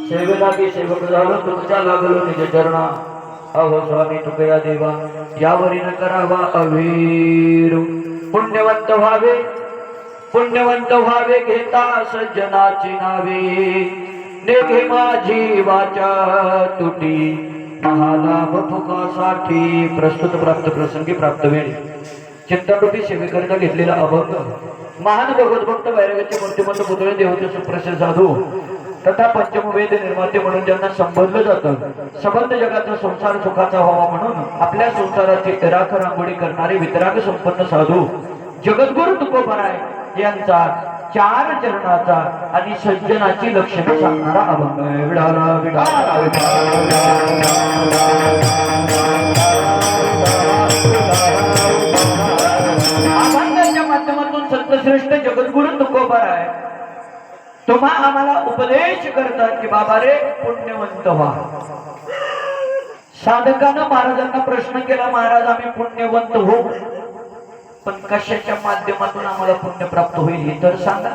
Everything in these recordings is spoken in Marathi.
सेवेला की सेवक झालो तुमच्या लागलो निज चरणा अहो स्वामी तुकया देवा यावरी न करावा अवीर पुण्यवंत व्हावे घेता सज्जनाची नावे नेघे माझी वाचा तुटी महालाभ फुकासाठी प्रस्तुत प्राप्त प्रसंगी प्राप्त वेळी चिंताटोपी सेवेकरिता घेतलेला अभंग महान भगवत भक्त वैराग्याचे मूर्तिमंत पुतळे देवते सुप्रसिद्ध साधू तथा पंचमवेद निर्माते म्हणून ज्यांना संबोधलं जातं संबंध जगाचा संसार सुखाचा व्हावा म्हणून आपल्या संसाराची राख रांगोळी करणारे वितराग संपन्न साधू जगद्गुरु तुकोबराय यांचा 4 चरणाचा आणि सज्जनाची लक्षणे सांगणारा अभंग आहे. विडाला विडाला अभंगाच्या माध्यमातून संतश्रेष्ठ जगद्गुरु तुकोबराय तुम्हा आम्हाला उपदेश करतात की बाबा रे पुण्यवंत व्हा. साधकानं महाराजांना प्रश्न केला महाराज आम्ही पुण्यवंत होऊ पण कशाच्या माध्यमातून आम्हाला पुण्य प्राप्त होईल हे तर सांगा.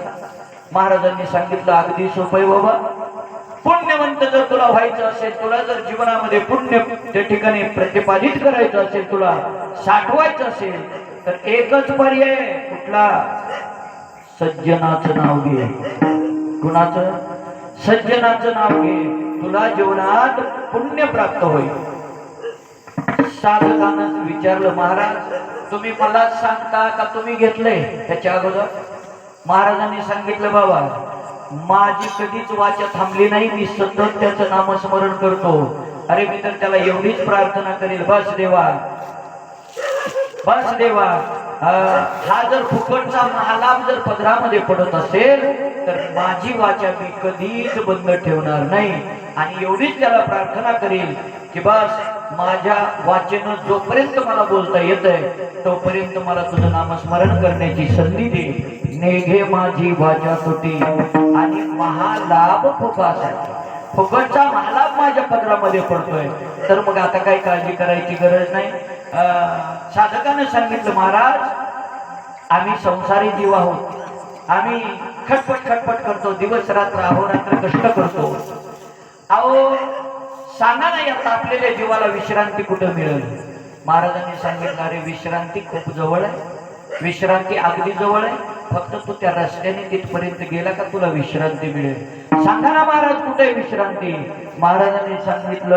महाराजांनी सांगितलं अगदी सोपं बाबा पुण्यवंत जर तुला व्हायचं असेल तुला जर जीवनामध्ये पुण्य त्या ठिकाणी प्रतिपादित करायचं असेल तुला साठवायचं असेल तर एकच पर्याय कुठला सज्जनाचं नाव घे. कुणाचं? सज्जनाचं नाव घे तुला जीवनात पुण्य प्राप्त होईल. साधकानं विचारलं महाराज तुम्ही मला सांगता का तुम्ही घेतलंय? त्याच्या अगोदर महाराजांनी सांगितलं बाबा माझी कधीच वाचा थांबली नाही मी सतत त्याचं नामस्मरण करतो. अरे मी तर त्याला एवढीच प्रार्थना करेल बस देवा हा जर फुकटचा महालाभ जर पदरामध्ये पडत असेल तर माझी वाचा मी कधीच बंद ठेवणार नाही आणि एवढीच त्याला प्रार्थना करेल की बस माझ्या वाचेनं जोपर्यंत मला बोलता येतंय तोपर्यंत मला तुझं नामस्मरण करण्याची संधी दे. नेघे माझी वाचा तुटी आणि महालाभ फुकासाठी फुकटचा महालाभ माझ्या पदरामध्ये पडतोय तर मग आता काही काळजी करायची गरज नाही. साधकानं सांगितलं महाराज आम्ही संसारी जीव आहोत आम्ही खटपट करतो दिवस रात्र अहोरात्र कष्ट करतो. अहो सांगा ना या तापलेल्या जीवाला विश्रांती कुठं मिळेल? महाराजांनी सांगितलं अरे विश्रांती खूप जवळ आहे विश्रांती अगदी जवळ आहे फक्त तू त्या रस्त्याने तिथपर्यंत गेला का तुला विश्रांती मिळेल. सांगा ना महाराज कुठे विश्रांती? महाराजांनी सांगितलं